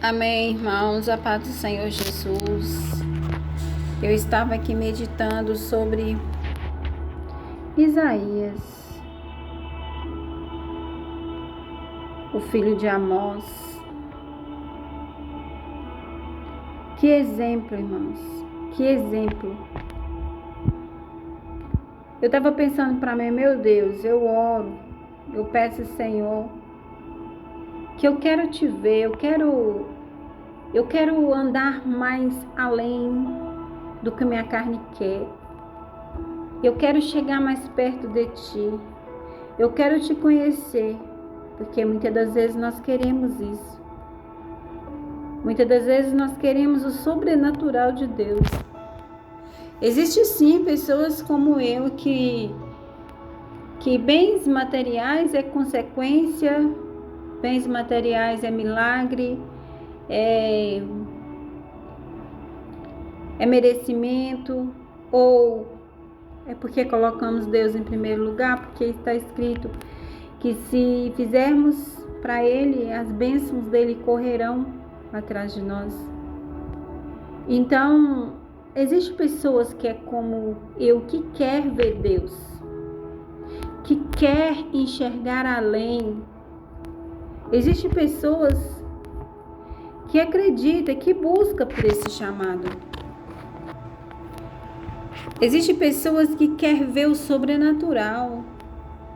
Amém, irmãos, a paz do Senhor Jesus. Eu estava aqui meditando sobre Isaías, o filho de Amós. Que exemplo, irmãos, que exemplo. Eu estava pensando para mim, meu Deus, eu oro, eu peço, Senhor, que eu quero te ver, eu quero andar mais além do que minha carne quer. Eu quero chegar mais perto de ti. Eu quero te conhecer, porque muitas das vezes nós queremos isso. Muitas das vezes nós queremos o sobrenatural de Deus. Existem sim pessoas como eu que bens materiais é consequência, bens materiais é milagre, é merecimento, ou é porque colocamos Deus em primeiro lugar, porque está escrito que se fizermos para Ele, as bênçãos dele correrão atrás de nós. Então, existem pessoas que é como eu, que quer ver Deus, que quer enxergar além. Existem pessoas que acreditam, que buscam por esse chamado. Existem pessoas que querem ver o sobrenatural,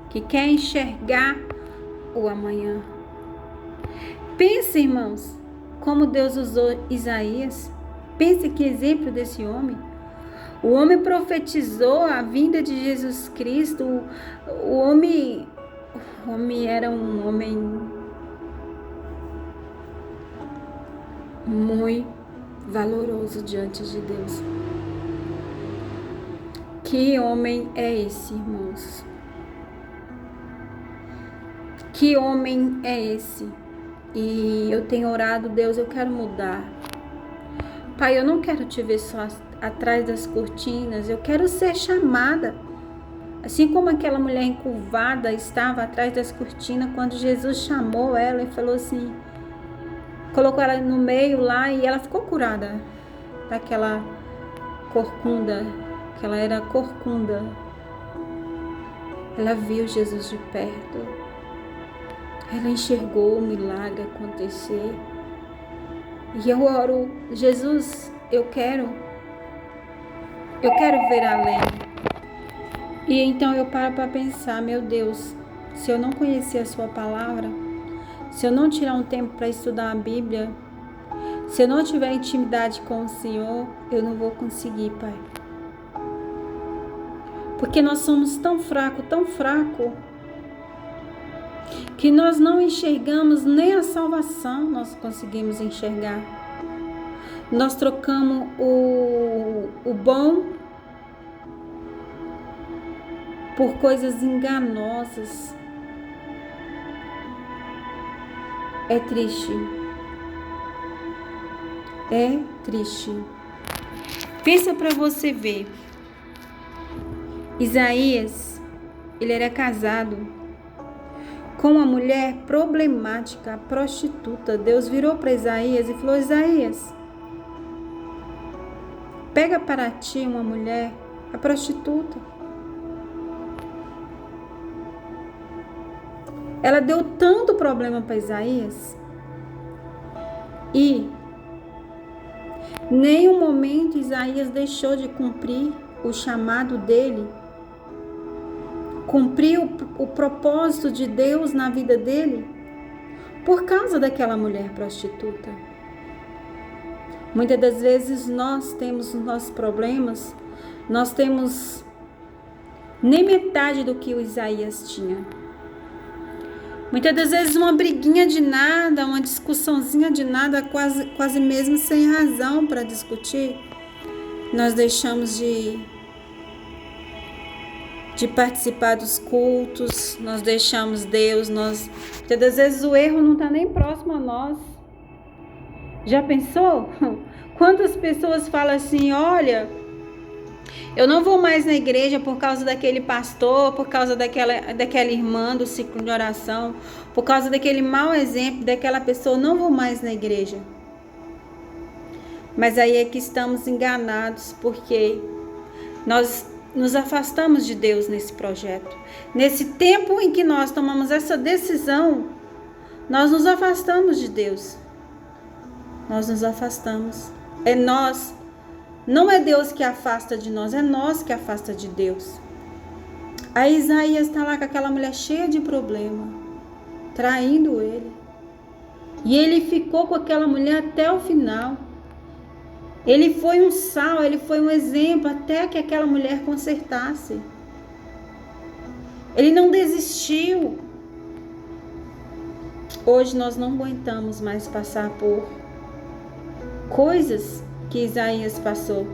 que querem enxergar o amanhã. Pense, irmãos, como Deus usou Isaías. Pense que exemplo desse homem. O homem profetizou a vinda de Jesus Cristo. O homem era um homem muito valoroso diante de Deus. Que homem é esse, irmãos? Que homem é esse? E eu tenho orado, Deus, eu quero mudar. Pai, eu não quero te ver só atrás das cortinas, eu quero ser chamada. Assim como aquela mulher encurvada estava atrás das cortinas, quando Jesus chamou ela e falou assim, colocou ela no meio lá e ela ficou curada daquela corcunda, que ela era corcunda. Ela viu Jesus de perto. Ela enxergou o milagre acontecer. E eu oro, Jesus, eu quero ver além. E então eu paro para pensar, meu Deus, se eu não conhecer a sua palavra, se eu não tirar um tempo para estudar a Bíblia, se eu não tiver intimidade com o Senhor, eu não vou conseguir, Pai. Porque nós somos tão fracos, que nós não enxergamos nem a salvação, nós conseguimos enxergar. Nós trocamos o bom por coisas enganosas. É triste. É triste. Pensa para você ver. Isaías, ele era casado com uma mulher problemática, prostituta. Deus virou para Isaías e falou, Isaías, pega para ti uma mulher, a prostituta. Ela deu tanto problema para Isaías e nenhum momento Isaías deixou de cumprir o chamado dele, cumprir o propósito de Deus na vida dele por causa daquela mulher prostituta. Muitas das vezes nós temos os nossos problemas, nós temos nem metade do que o Isaías tinha. Muitas das vezes uma briguinha de nada, uma discussãozinha de nada, quase mesmo sem razão para discutir, nós deixamos de participar dos cultos, nós deixamos Deus, muitas das vezes o erro não está nem próximo a nós. Já pensou? Quantas pessoas falam assim, olha, eu não vou mais na igreja por causa daquele pastor, por causa daquela irmã do ciclo de oração, por causa daquele mau exemplo daquela pessoa, não vou mais na igreja. Mas aí é que estamos enganados, porque nós nos afastamos de Deus nesse projeto. Nesse tempo em que nós tomamos essa decisão, nós nos afastamos de Deus. Nós nos afastamos. É nós. Não é Deus que afasta de nós, é nós que afasta de Deus. Aí Isaías está lá com aquela mulher cheia de problema, traindo ele. E ele ficou com aquela mulher até o final. Ele foi um sal, ele foi um exemplo até que aquela mulher consertasse. Ele não desistiu. Hoje nós não aguentamos mais passar por coisas que Isaías passou.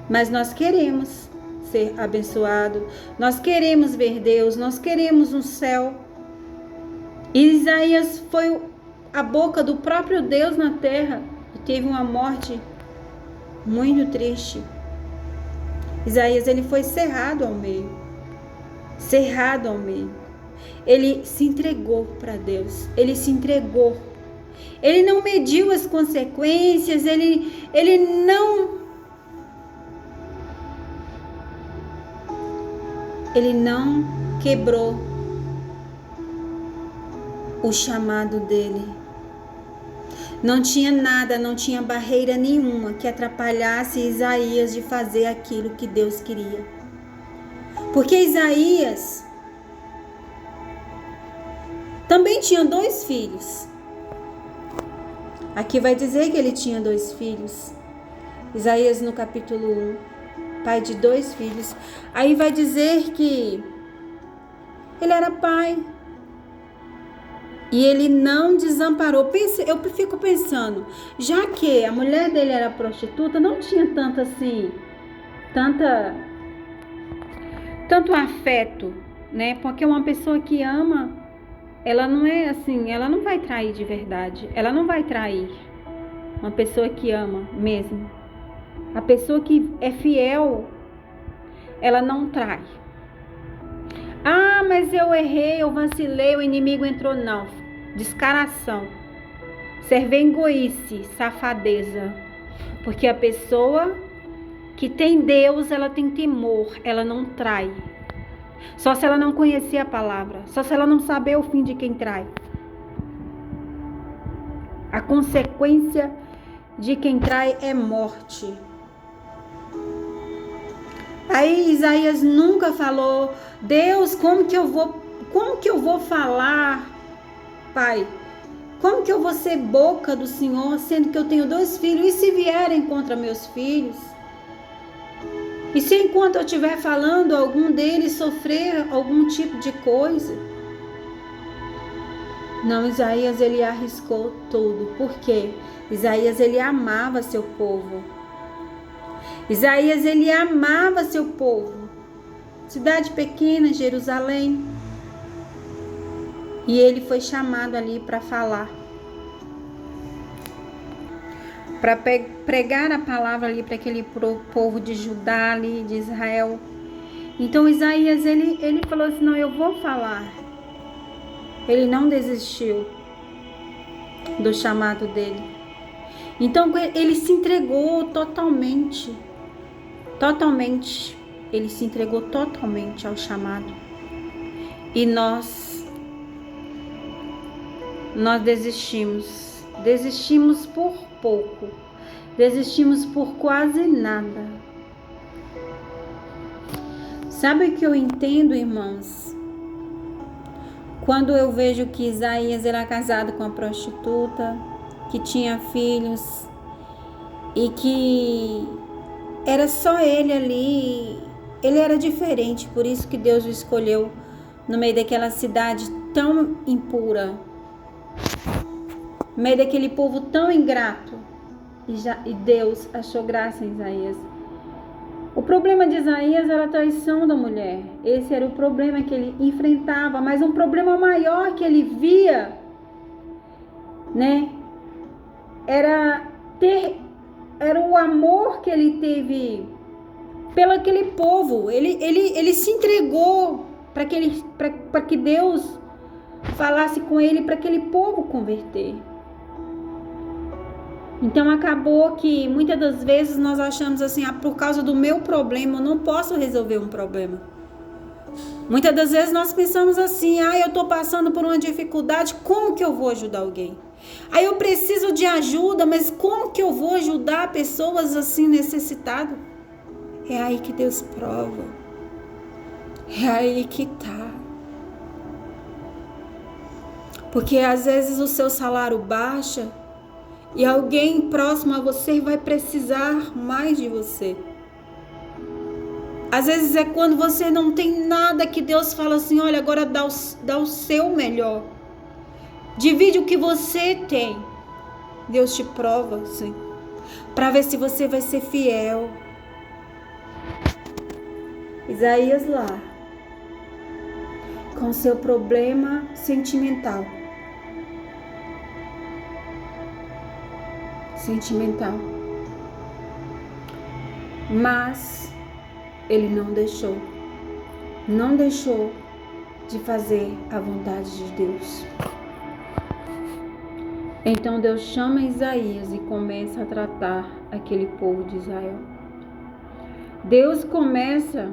Mas nós queremos ser abençoados. Nós queremos ver Deus. Nós queremos um céu. E Isaías foi a boca do próprio Deus na terra. E teve uma morte muito triste. Isaías, ele foi cerrado ao meio. Cerrado ao meio. Ele se entregou para Deus. Ele se entregou. Ele não mediu as consequências. Ele não quebrou o chamado dele. Não tinha nada, não tinha barreira nenhuma que atrapalhasse Isaías de fazer aquilo que Deus queria. Porque Isaías também tinha 2 filhos. Aqui vai dizer que ele tinha 2 filhos. Isaías no capítulo 1, pai de 2 filhos. Aí vai dizer que ele era pai. E ele não desamparou. Eu fico pensando, já que a mulher dele era prostituta, não tinha tanto afeto, né? Porque uma pessoa que ama, ela não é assim, ela não vai trair de verdade. Ela não vai trair. Uma pessoa que ama mesmo. A pessoa que é fiel, ela não trai. Ah, mas eu errei, eu vacilei, o inimigo entrou. Não, descaração, servengoice, safadeza. Porque a pessoa que tem Deus, ela tem temor, ela não trai. Só se ela não conhecer a palavra, só se ela não saber o fim de quem trai. A consequência de quem trai é morte. Aí Isaías nunca falou: Deus, como que eu vou falar, Pai? Como que eu vou ser boca do Senhor, sendo que eu tenho 2 filhos? E se vierem contra meus filhos? E se enquanto eu estiver falando, algum deles sofrer algum tipo de coisa? Não, Isaías, ele arriscou tudo. Por quê? Isaías, ele amava seu povo. Isaías, ele amava seu povo. Cidade pequena, Jerusalém. E ele foi chamado ali para falar. Para pregar a palavra ali para aquele povo de Judá ali, de Israel. Então Isaías, ele falou assim: não, eu vou falar. Ele não desistiu do chamado dele. Então ele se entregou totalmente. Totalmente. Ele se entregou totalmente ao chamado. E nós desistimos. Desistimos por pouco. Desistimos por quase nada. Sabe o que eu entendo, irmãos? Quando eu vejo que Isaías era casado com uma prostituta, que tinha filhos e que era só ele ali, ele era diferente, por isso que Deus o escolheu no meio daquela cidade tão impura, no meio daquele povo tão ingrato, e Deus achou graça em Isaías. O problema de Isaías era a traição da mulher. Esse era o problema que ele enfrentava, mas um problema maior que ele via, né? Era o amor que ele teve pelo aquele povo. Ele se entregou para que Deus falasse com ele, para aquele povo converter. Então acabou que muitas das vezes nós achamos assim, por causa do meu problema, eu não posso resolver um problema. Muitas das vezes nós pensamos assim, eu tô passando por uma dificuldade, como que eu vou ajudar alguém? Eu preciso de ajuda, mas como que eu vou ajudar pessoas assim necessitadas? É aí que Deus prova. É aí que tá. Porque às vezes o seu salário baixa e alguém próximo a você vai precisar mais de você. Às vezes é quando você não tem nada que Deus fala assim, olha, agora dá o seu melhor. Divide o que você tem. Deus te prova, assim, para ver se você vai ser fiel. Isaías lá, com seu problema sentimental. Mas ele não deixou de fazer a vontade de Deus. Então Deus chama Isaías e começa a tratar aquele povo de Israel. Deus começa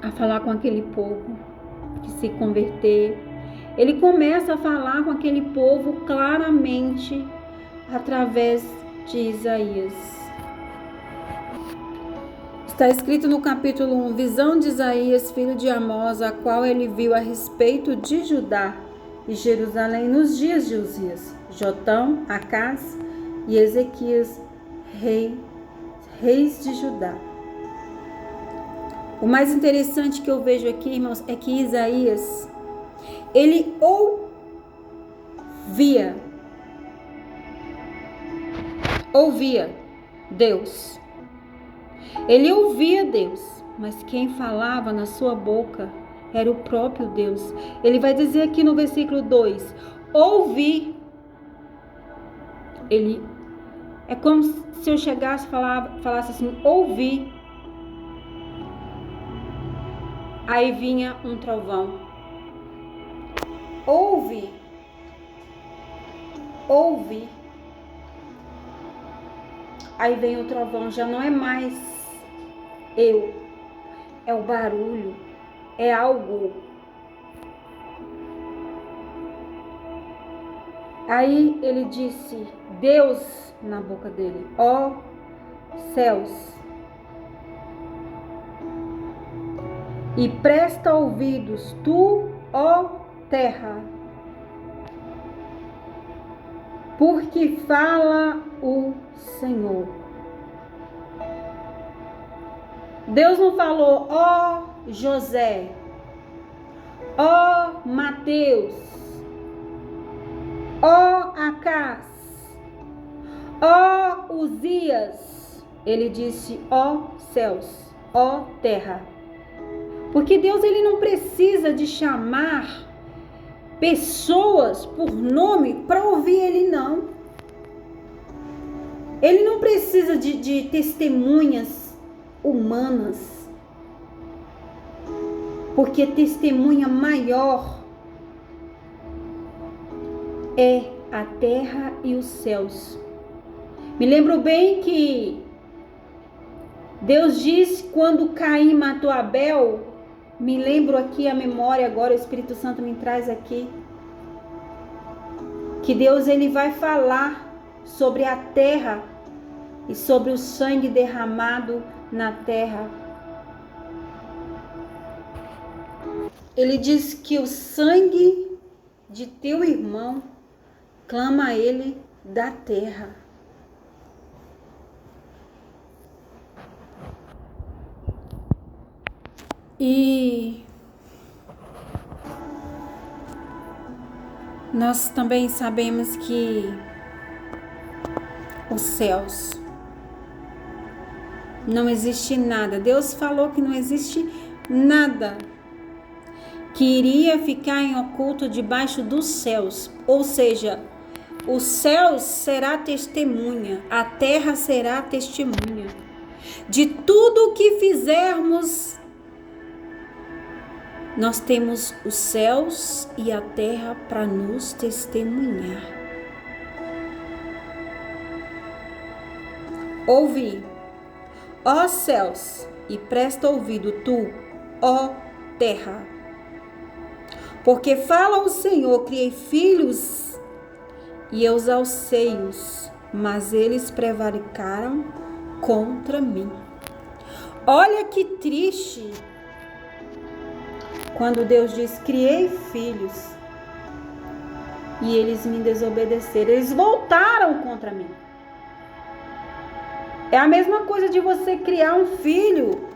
a falar com aquele povo que se converter. Ele começa a falar com aquele povo claramente através de Isaías. Está escrito no capítulo 1, visão de Isaías, filho de Amós, a qual ele viu a respeito de Judá e Jerusalém nos dias de Uzias, Jotão, Acás e Ezequias, reis de Judá. O mais interessante que eu vejo aqui, irmãos, é que Isaías, ele ouvia Deus. Ele ouvia Deus, mas quem falava na sua boca era o próprio Deus. Ele vai dizer aqui no versículo 2, ouvi. É como se eu chegasse e falasse assim, ouvi. Aí vinha um trovão. Ouve. Aí vem o trovão, já não é mais é o barulho, é algo. Aí ele disse, Deus na boca dele, ó céus, e presta ouvidos, tu, ó terra, porque fala o Senhor. Deus não falou, ó José, ó Mateus, ó Acás, ó Uzias. Ele disse, ó céus, ó terra. Porque Deus, ele não precisa de chamar pessoas por nome para ouvir ele, não. Ele não precisa de testemunhas humanas, porque testemunha maior é a terra e os céus. Me lembro bem que Deus disse quando Caim matou Abel, me lembro aqui a memória agora, o Espírito Santo me traz aqui, que Deus, ele vai falar sobre a terra e sobre o sangue derramado na terra. Ele diz que o sangue de teu irmão clama a ele da terra. E nós também sabemos que os céus não existe nada. Deus falou que não existe nada que iria ficar em oculto debaixo dos céus. Ou seja, os céus será testemunha, a terra será testemunha de tudo o que fizermos. Nós temos os céus e a terra para nos testemunhar. Ouvi, ó céus, e presta ouvido tu, ó terra. Porque fala o Senhor, criei filhos e eu os alcei-os, mas eles prevaricaram contra mim. Olha que triste quando Deus diz, criei filhos e eles me desobedeceram, eles voltaram contra mim. É a mesma coisa de você criar um filho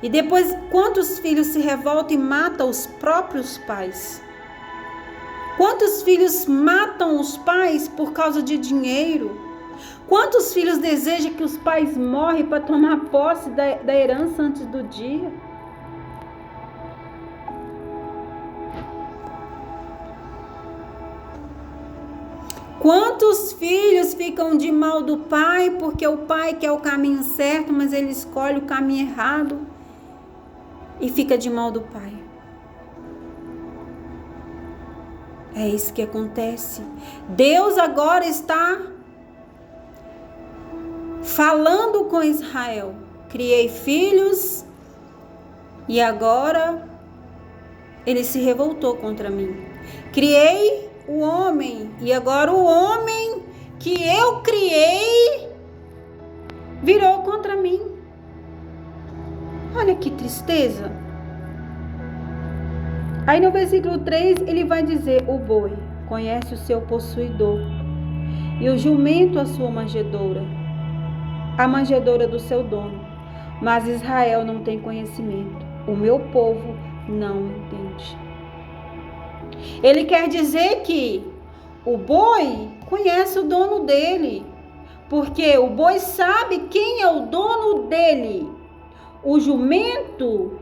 e depois quantos filhos se revoltam e matam os próprios pais? Quantos filhos matam os pais por causa de dinheiro? Quantos filhos desejam que os pais morrem para tomar posse da herança antes do dia? Quantos filhos ficam de mal do pai porque o pai quer o caminho certo, mas ele escolhe o caminho errado e fica de mal do pai? É isso que acontece. Deus agora está falando com Israel. Criei filhos e agora ele se revoltou contra mim. Criei o homem e agora o homem que eu criei virou contra mim. Olha que tristeza. Aí no versículo 3 ele vai dizer, o boi conhece o seu possuidor e o jumento a sua manjedoura, a manjedoura do seu dono, mas Israel não tem conhecimento, o meu povo não entende. Ele quer dizer que o boi conhece o dono dele, porque o boi sabe quem é o dono dele. O jumento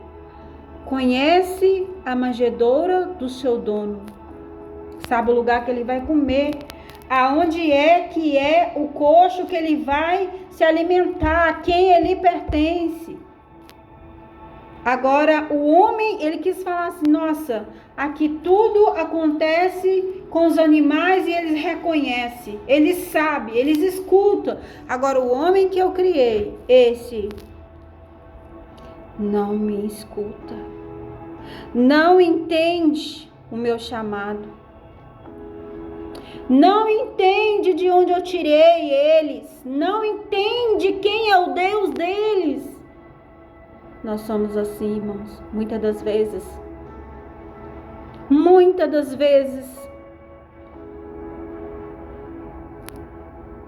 conhece a manjedoura do seu dono, sabe o lugar que ele vai comer, aonde é que é o coxo que ele vai se alimentar, a quem ele pertence. Agora o homem, ele quis falar assim, nossa, aqui tudo acontece com os animais e eles reconhecem, eles sabem, eles escutam. Agora o homem que eu criei, esse não me escuta, não entende o meu chamado, não entende de onde eu tirei eles, não entende quem é o Deus deles. Nós somos assim, irmãos, muitas das vezes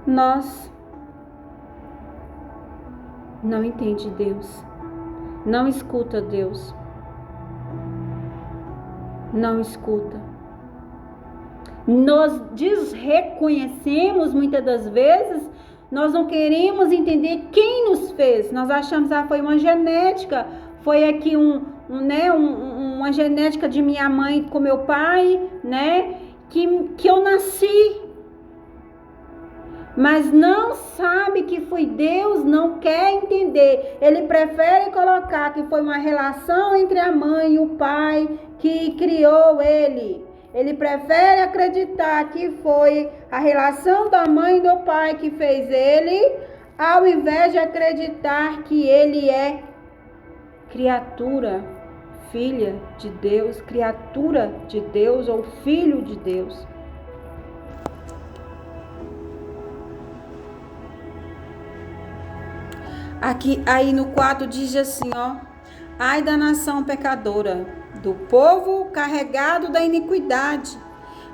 nós não entendemos Deus, não escuta Deus, não escuta. Nós desreconhecemos muitas das vezes, nós não queremos entender quem nos fez. Nós achamos, foi uma genética, foi aqui uma genética de minha mãe com meu pai, né? Que eu nasci. Mas não sabe que foi Deus, não quer entender. Ele prefere colocar que foi uma relação entre a mãe e o pai que criou ele. Ele prefere acreditar que foi a relação da mãe e do pai que fez ele, ao invés de acreditar que ele é criatura, filha de Deus, criatura de Deus ou filho de Deus. Aqui, aí no 4 diz assim, ai da nação pecadora, do povo carregado da iniquidade,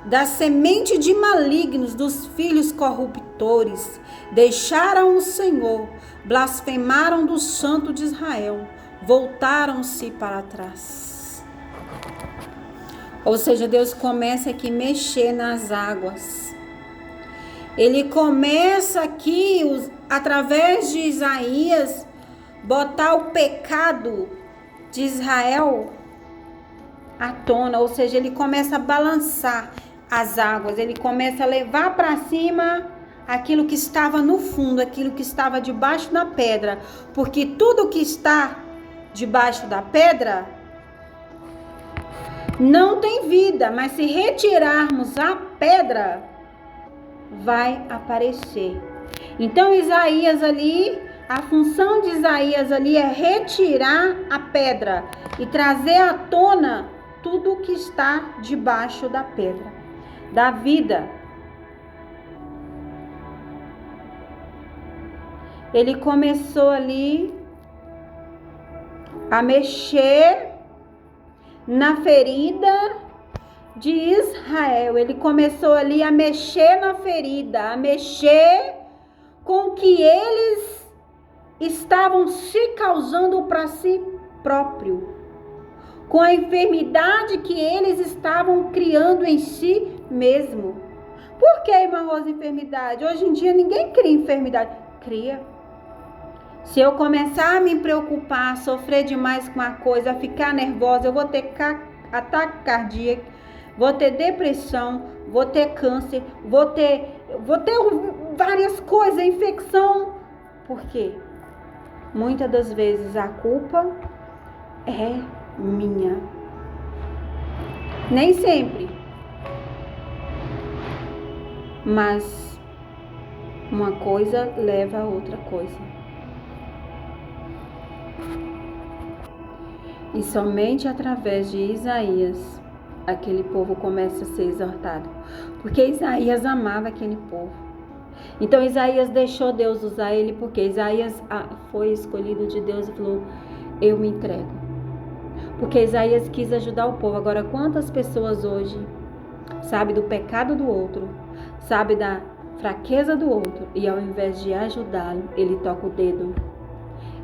da semente de malignos, dos filhos corruptores, deixaram o Senhor, blasfemaram do Santo de Israel, voltaram-se para trás. Ou seja, Deus começa aqui a mexer nas águas. Ele começa aqui, através de Isaías, botar o pecado de Israel à tona, ou seja, ele começa a balançar as águas, ele começa a levar para cima aquilo que estava no fundo, aquilo que estava debaixo da pedra, porque tudo que está debaixo da pedra não tem vida, mas se retirarmos a pedra, vai aparecer. Então Isaías ali, a função de Isaías ali é retirar a pedra e trazer à tona tudo o que está debaixo da pedra, da vida. Ele começou ali a mexer na ferida de Israel. Ele começou ali a mexer na ferida, a mexer com o que eles estavam se causando para si próprio, com a enfermidade que eles estavam criando em si mesmo. Por que, irmã Rosa, enfermidade? Hoje em dia ninguém cria enfermidade. Cria. Se eu começar a me preocupar, a sofrer demais com a coisa, a ficar nervosa, eu vou ter ataque cardíaco, vou ter depressão, vou ter câncer, vou ter várias coisas, infecção. Por quê? Muitas das vezes a culpa é minha. Nem sempre. Mas uma coisa leva a outra coisa. E somente através de Isaías, aquele povo começa a ser exortado. Porque Isaías amava aquele povo. Então Isaías deixou Deus usar ele, porque Isaías foi escolhido de Deus e falou, eu me entrego. Porque Isaías quis ajudar o povo. Agora, quantas pessoas hoje sabem do pecado do outro, sabem da fraqueza do outro, e ao invés de ajudá-lo, ele toca o dedo.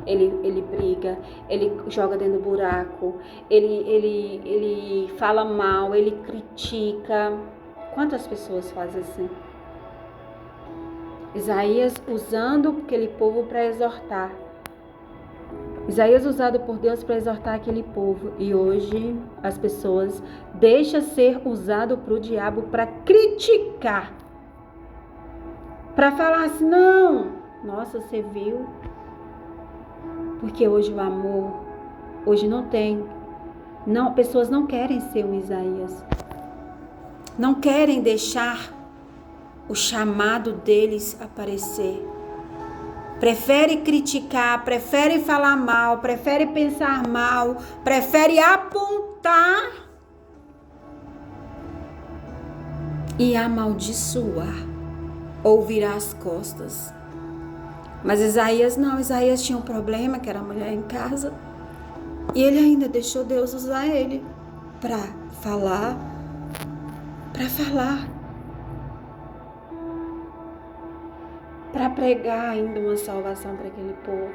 Ele briga, ele joga dentro do buraco, ele fala mal, ele critica. Quantas pessoas fazem assim? Isaías usando aquele povo para exortar. Isaías usado por Deus para exortar aquele povo. E hoje as pessoas deixam ser usado para o diabo para criticar. Para falar assim, não, nossa, você viu? Porque hoje o amor, hoje não tem. Não, pessoas não querem ser um Isaías. Não querem deixar o chamado deles aparecer. Prefere criticar, prefere falar mal, prefere pensar mal, prefere apontar e amaldiçoar ou virar as costas. Mas Isaías não, Isaías tinha um problema, que era a mulher em casa. E ele ainda deixou Deus usar ele para falar. Para pregar ainda uma salvação para aquele povo.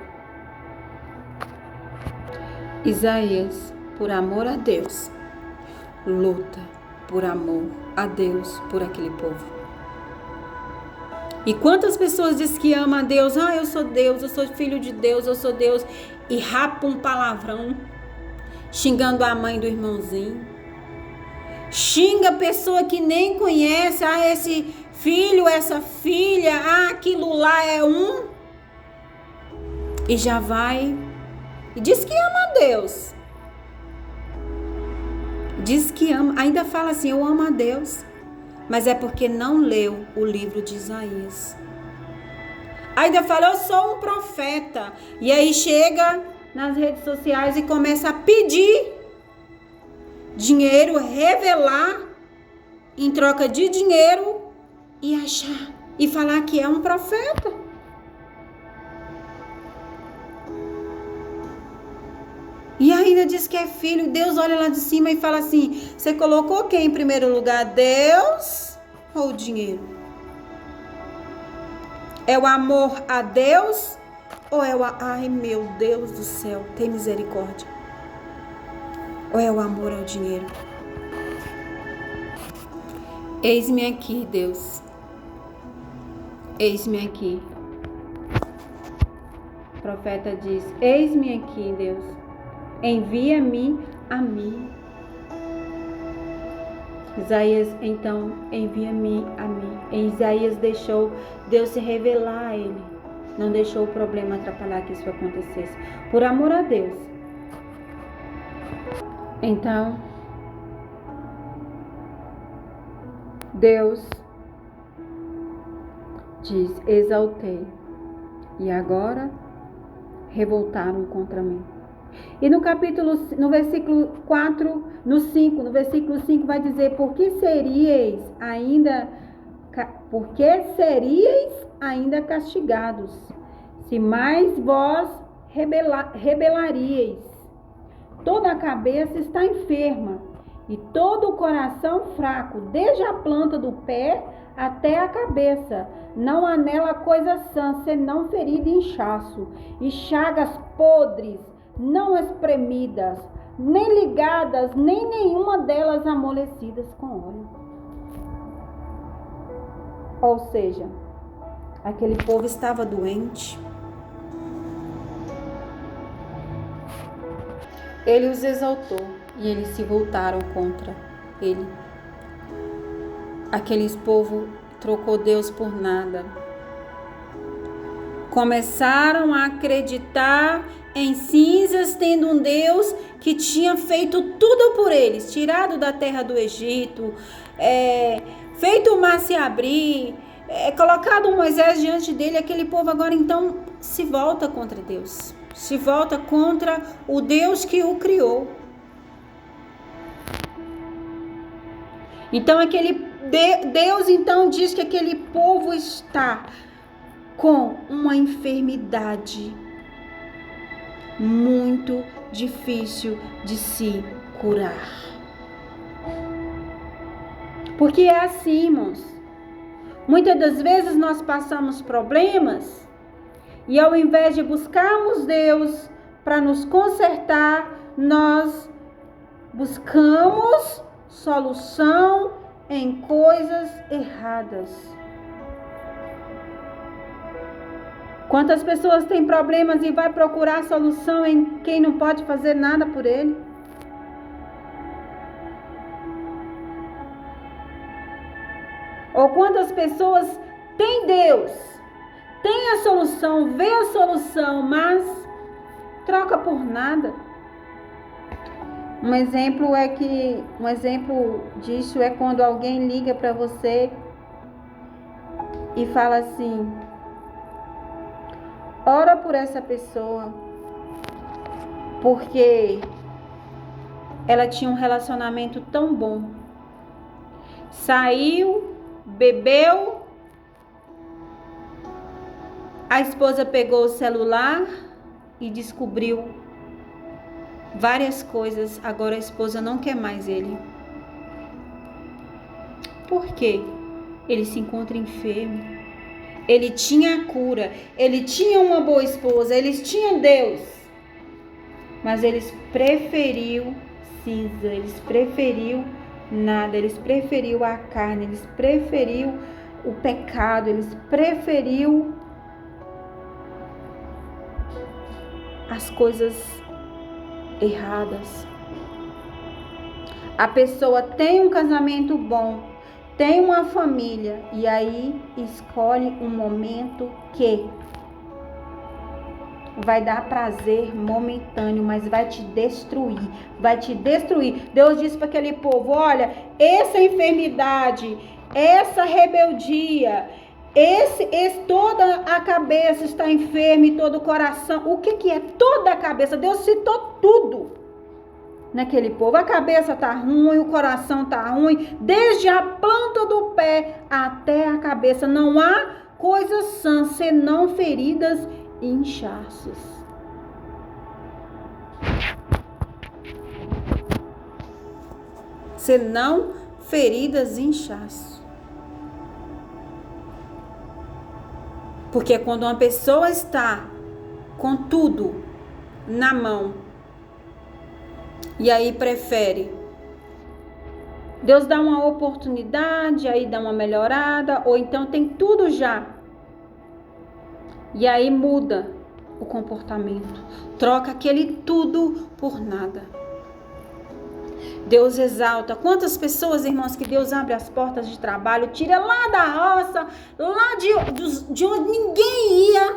Isaías, por amor a Deus, luta por amor a Deus por aquele povo. E quantas pessoas dizem que amam a Deus? Ah, eu sou Deus, eu sou filho de Deus, eu sou Deus. E rapa um palavrão, xingando a mãe do irmãozinho. Xinga a pessoa que nem conhece. Ah, esse filho, essa filha, ah, aquilo lá é um. E já vai. E diz que ama a Deus. Diz que ama. Ainda fala assim, eu amo a Deus. Mas é porque não leu o livro de Isaías. Ainda fala, eu sou um profeta. E aí chega nas redes sociais e começa a pedir dinheiro, revelar em troca de dinheiro e achar e falar que é um profeta. E ainda diz que é filho. Deus olha lá de cima e fala assim, você colocou quem em primeiro lugar? Deus ou o dinheiro? É o amor a Deus ou é o... Ai, meu Deus do céu, tem misericórdia. Ou é o amor ao dinheiro? Eis-me aqui, Deus. Eis-me aqui. O profeta diz, eis-me aqui, Deus. Envia-me a mim. Isaías, então, envia-me a mim. E Isaías deixou Deus se revelar a ele. Não deixou o problema atrapalhar que isso acontecesse. Por amor a Deus. Então, Deus diz: exaltei, e agora revoltaram contra mim. E no versículo 4, no versículo 5 vai dizer: porque seríeis ainda castigados, se mais vós rebelaríeis. Toda a cabeça está enferma, e todo o coração fraco, desde a planta do pé até a cabeça. Não há nela coisa sã, senão ferida e inchaço, e chagas podres, não espremidas, nem ligadas, nem nenhuma delas amolecidas com óleo. Ou seja, aquele povo estava doente. Ele os exaltou e eles se voltaram contra ele. Aqueles povo trocou Deus por nada. Começaram a acreditar em cinzas, tendo um Deus que tinha feito tudo por eles, tirado da terra do Egito, feito o mar se abrir, colocado Moisés diante dele. Aquele povo agora então se volta contra Deus, se volta contra o Deus que o criou. Então Deus então diz que aquele povo está com uma enfermidade muito difícil de se curar. Porque é assim, irmãos. Muitas das vezes nós passamos problemas e ao invés de buscarmos Deus para nos consertar, nós buscamos solução em coisas erradas. Quantas pessoas têm problemas e vai procurar solução em quem não pode fazer nada por ele? Ou quantas pessoas têm Deus, têm a solução, vê a solução, mas troca por nada? Um exemplo disso é quando alguém liga para você e fala assim: ora por essa pessoa, porque ela tinha um relacionamento tão bom. Saiu, bebeu, a esposa pegou o celular e descobriu várias coisas. Agora a esposa não quer mais ele. Por quê? Ele se encontra enfermo. Ele tinha a cura, ele tinha uma boa esposa, eles tinham Deus, mas eles preferiu cinza, eles preferiu nada, eles preferiu a carne, eles preferiu o pecado, eles preferiu as coisas erradas. A pessoa tem um casamento bom, tem uma família, e aí escolhe um momento que vai dar prazer momentâneo, mas vai te destruir, vai te destruir. Deus disse para aquele povo: olha, essa enfermidade, essa rebeldia, toda a cabeça está enferma e todo o coração. O que é toda a cabeça? Deus citou tudo naquele povo. A cabeça está ruim, o coração está ruim, desde a planta do pé até a cabeça. Não há coisa sã, senão feridas e inchaços. Senão feridas e inchaços. Porque quando uma pessoa está com tudo na mão, e aí prefere, Deus dá uma oportunidade, aí dá uma melhorada, ou então tem tudo já, e aí muda o comportamento, troca aquele tudo por nada. Deus exalta. Quantas pessoas, irmãos, que Deus abre as portas de trabalho, tira lá da roça, lá de onde ninguém ia,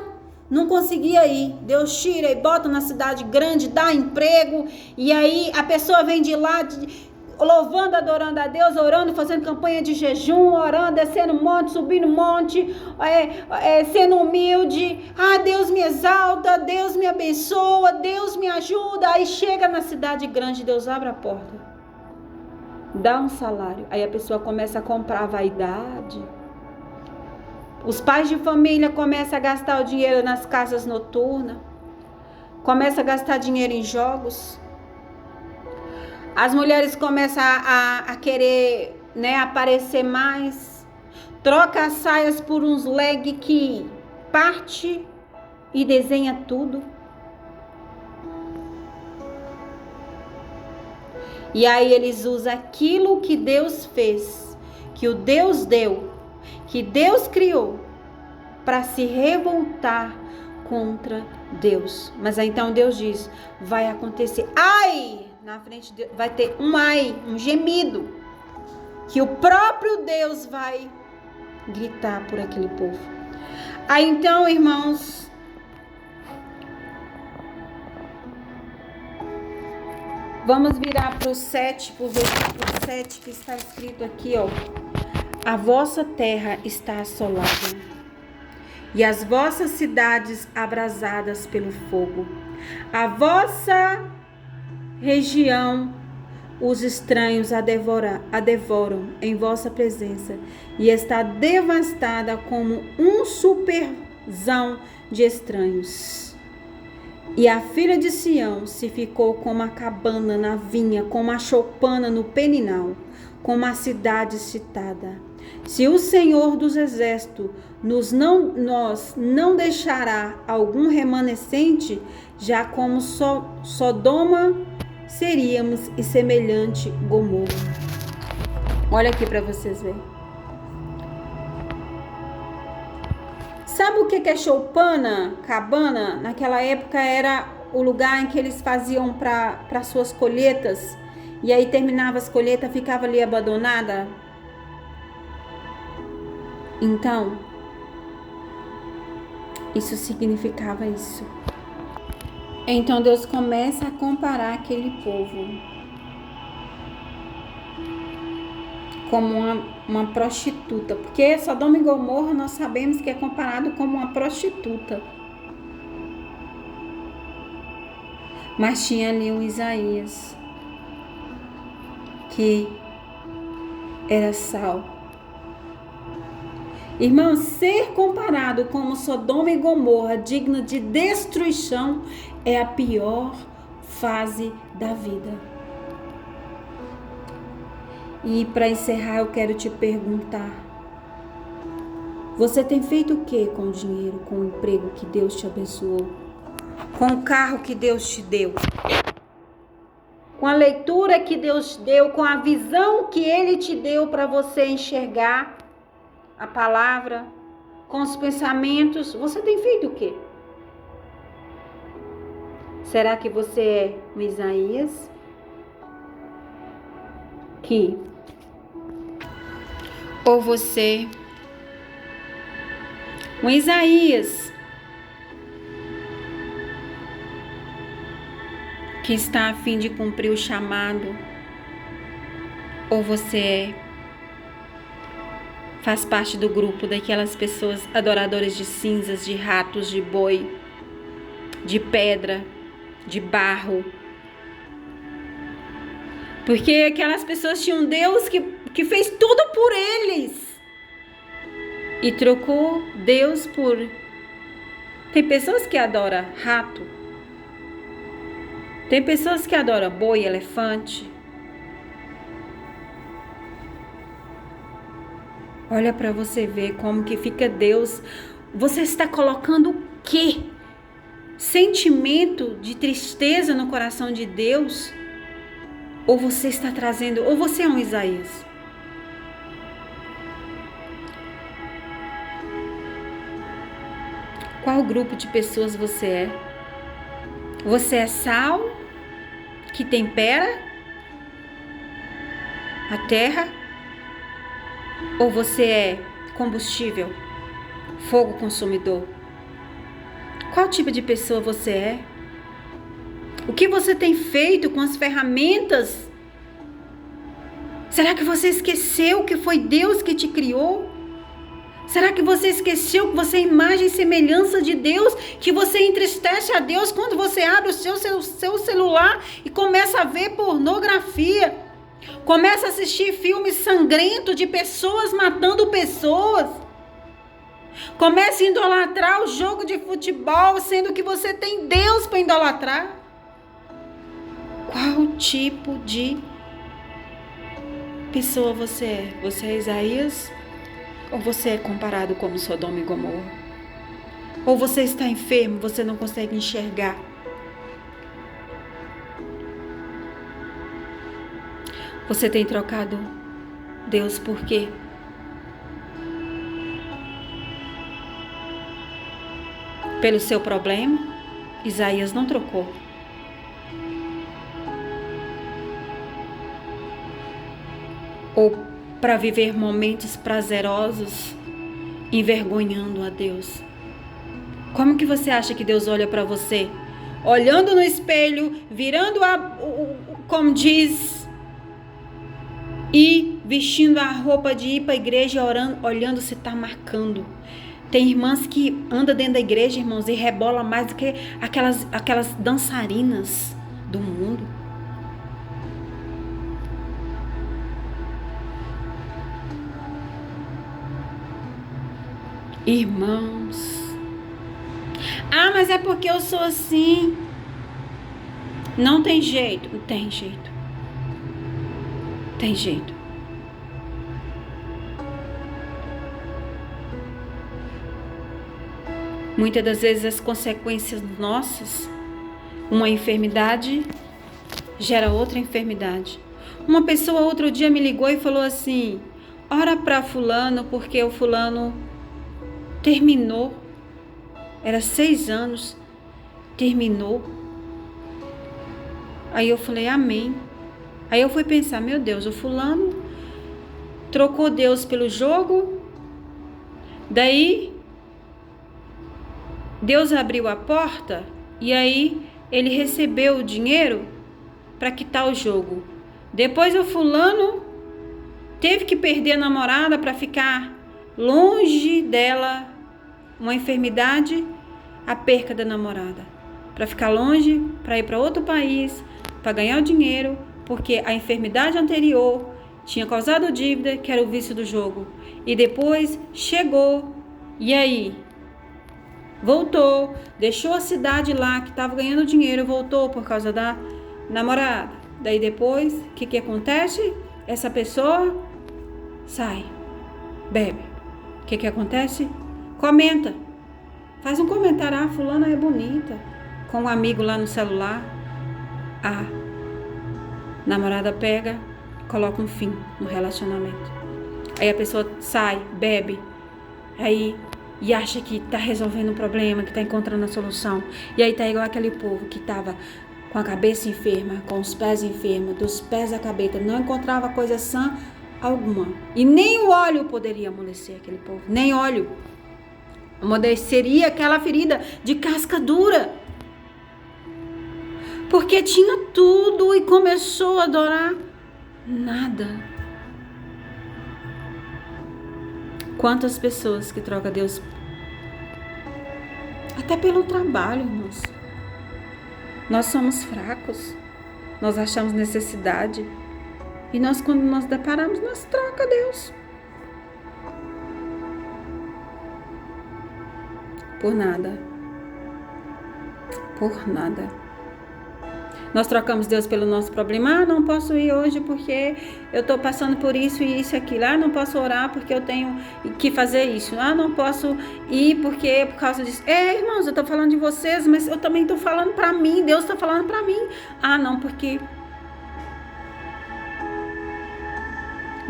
não conseguia ir. Deus tira e bota na cidade grande, dá emprego, e aí a pessoa vem de lá, louvando, adorando a Deus, orando, fazendo campanha de jejum, orando, descendo monte, subindo monte, sendo humilde. Ah, Deus me exalta, Deus me abençoa, Deus me ajuda. Aí chega na cidade grande, Deus abre a porta, dá um salário. Aí a pessoa começa a comprar a vaidade. Os pais de família começam a gastar o dinheiro nas casas noturnas, começam a gastar dinheiro em jogos. As mulheres começam a querer, né, aparecer mais. Troca as saias por uns leg que parte e desenha tudo. E aí eles usam aquilo que Deus fez, que o Deus deu, que Deus criou, para se revoltar contra Deus. Mas aí então Deus diz, vai acontecer, ai! Na frente vai ter um ai, um gemido, que o próprio Deus vai gritar por aquele povo. Aí então, irmãos, vamos virar para o 7, para o versículo 7, que está escrito aqui, ó. A vossa terra está assolada, e as vossas cidades abrasadas pelo fogo. A vossa região, os estranhos a devoram em vossa presença, e está devastada como um superzão de estranhos. E a filha de Sião se ficou como a cabana na vinha, como a choupana no peninal, como a cidade citada. Se o Senhor dos Exércitos nos não deixará algum remanescente, já como Sodoma seríamos e semelhante Gomorra. Olha aqui para vocês verem. Sabe o que é choupana, cabana? Naquela época era o lugar em que eles faziam para suas colheitas. E aí terminava as colheitas, ficava ali abandonada. Então, isso significava isso. Então Deus começa a comparar aquele povo como uma prostituta, porque Sodoma e Gomorra nós sabemos que é comparado como uma prostituta. Mas tinha ali um Isaías que era sal. Irmãos, ser comparado como Sodoma e Gomorra, digno de destruição, é a pior fase da vida. E para encerrar, eu quero te perguntar: você tem feito o que com o dinheiro, com o emprego que Deus te abençoou? Com o carro que Deus te deu? Com a leitura que Deus te deu? Com a visão que Ele te deu para você enxergar a palavra? Com os pensamentos? Você tem feito o quê? Será que você é um Isaías? Ou você, um Isaías que está a fim de cumprir o chamado? Ou você faz parte do grupo daquelas pessoas adoradoras de cinzas, de ratos, de boi, de pedra, de barro? Porque aquelas pessoas tinham um Deus que fez tudo por eles e trocou Deus por... Tem pessoas que adoram rato, tem pessoas que adoram boi, elefante. Olha para você ver como que fica Deus. Você está colocando o quê? Sentimento de tristeza no coração de Deus? Ou você está trazendo, ou você é um Isaías? Qual grupo de pessoas você é? Você é sal que tempera a terra? Ou você é combustível, fogo consumidor? Qual tipo de pessoa você é? O que você tem feito com as ferramentas Será que você esqueceu que foi Deus que te criou? Será que você esqueceu que você é imagem e semelhança de Deus? Que você entristece a Deus quando você abre o seu celular e começa a ver pornografia? Começa a assistir filmes sangrentos de pessoas matando pessoas? Começa a idolatrar o jogo de futebol, sendo que você tem Deus para idolatrar? Qual tipo de pessoa você é? Você é Isaías? Ou você é comparado como Sodoma e Gomorra? Ou você está enfermo, você não consegue enxergar? Você tem trocado Deus por quê? Pelo seu problema? Isaías não trocou. Ou para viver momentos prazerosos, envergonhando a Deus? Como que você acha que Deus olha para você? Olhando no espelho, virando como diz, e vestindo a roupa de ir para a igreja, orando, olhando se está marcando. Tem irmãs que andam dentro da igreja, irmãos, e rebola mais do que aquelas dançarinas do mundo. Irmãos, mas é porque eu sou assim. Não tem jeito. Tem jeito. Tem jeito. Muitas das vezes as consequências nossas, uma enfermidade gera outra enfermidade. Uma pessoa outro dia me ligou e falou assim: ora para fulano, porque o fulano terminou. Era 6 anos, terminou. Aí eu falei, amém. Aí eu fui pensar, meu Deus, o fulano trocou Deus pelo jogo. Daí Deus abriu a porta e aí ele recebeu o dinheiro para quitar o jogo. Depois o fulano teve que perder a namorada para ficar longe dela, uma enfermidade, a perca da namorada, para ficar longe, para ir para outro país, para ganhar o dinheiro, porque a enfermidade anterior tinha causado dívida, que era o vício do jogo. E depois chegou, e aí? Voltou, deixou a cidade lá, que estava ganhando dinheiro, voltou por causa da namorada. Daí depois, o que acontece? Essa pessoa sai, bebe. O que acontece? Comenta. Faz um comentário, fulana é bonita. Com um amigo lá no celular. Namorada pega, coloca um fim no relacionamento. Aí a pessoa sai, bebe. Aí, e acha que tá resolvendo um problema, que tá encontrando a solução. E aí tá igual aquele povo que tava com a cabeça enferma, com os pés enfermos, dos pés à cabeça. Não encontrava coisa sã alguma. E nem o óleo poderia amolecer aquele povo. Nem óleo. Amoleceria aquela ferida de casca dura. Porque tinha tudo e começou a adorar nada. Quantas pessoas que trocam Deus até pelo trabalho, irmãos. Nós somos fracos. Nós achamos necessidade. E nós, quando nós deparamos, nós troca Deus. Por nada. Por nada. Nós trocamos Deus pelo nosso problema. Não posso ir hoje porque eu estou passando por isso e isso e aquilo. Não posso orar porque eu tenho que fazer isso. Não posso ir porque por causa disso. Irmãos, eu estou falando de vocês, mas eu também estou falando para mim. Deus está falando para mim. Não, porque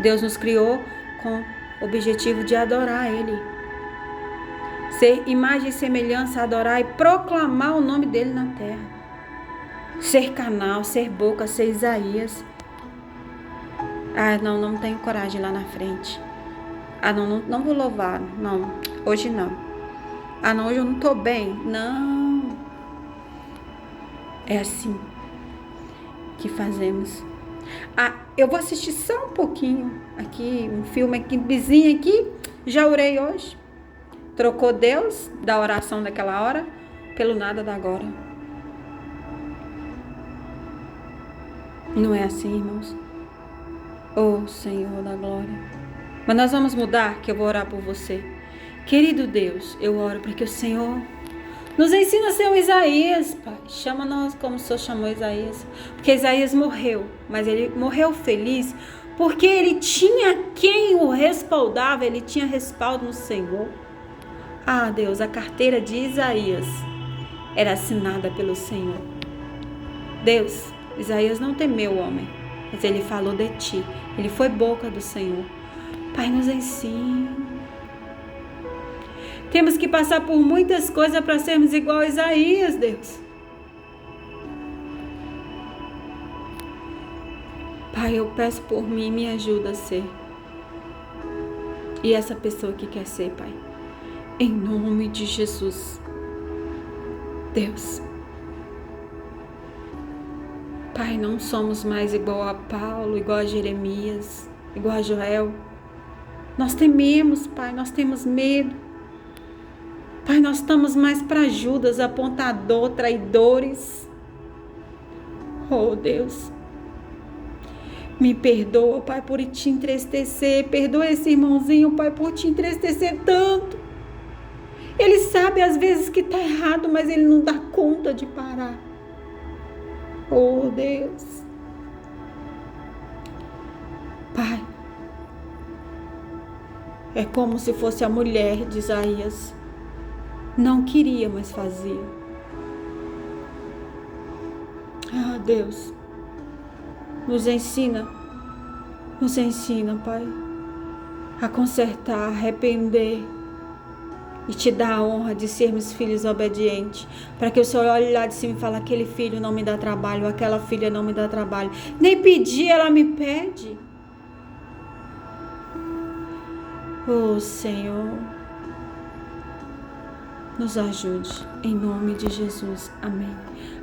Deus nos criou com o objetivo de adorar Ele. Ser imagem e semelhança, adorar e proclamar o nome dEle na terra. Ser canal, ser boca, ser Isaías. Não tenho coragem lá na frente. Não vou louvar. Não, hoje não. Não, hoje eu não tô bem. Não. É assim que fazemos. Eu vou assistir só um pouquinho aqui, um filme aqui, vizinho aqui. Já orei hoje. Trocou Deus da oração daquela hora pelo nada da agora. Não é assim, irmãos? Oh, Senhor da glória. Mas nós vamos mudar, que eu vou orar por você. Querido Deus, eu oro para que o Senhor nos ensina a ser o Isaías, Pai. Chama-nos como o Senhor chamou Isaías. Porque Isaías morreu, mas ele morreu feliz porque ele tinha quem o respaldava, ele tinha respaldo no Senhor. Ah, Deus, a carteira de Isaías era assinada pelo Senhor. Deus, Isaías não temeu o homem, mas ele falou de ti. Ele foi boca do Senhor. Pai, nos ensina. Temos que passar por muitas coisas para sermos igual a Isaías, Deus. Pai, eu peço por mim, me ajuda a ser. E essa pessoa que quer ser, Pai. Em nome de Jesus. Deus. Pai, não somos mais igual a Paulo, igual a Jeremias, igual a Joel. Nós tememos, Pai, nós temos medo. Pai, nós estamos mais para Judas, apontador, traidores. Oh, Deus. Me perdoa, Pai, por te entristecer. Perdoa esse irmãozinho, Pai, por te entristecer tanto. Ele sabe às vezes que está errado, mas ele não dá conta de parar. Oh, Deus. Pai, é como se fosse a mulher de Isaías. Não queria, mas fazia. Ah, Deus. Nos ensina, Pai, a consertar, a arrepender e te dar a honra de sermos filhos obedientes, para que o Senhor olhe lá de cima e fale: aquele filho não me dá trabalho, aquela filha não me dá trabalho, nem pedir ela me pede. Oh, Senhor, nos ajude, em nome de Jesus, amém.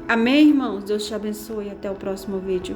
Amém, irmãos, Deus te abençoe e até o próximo vídeo.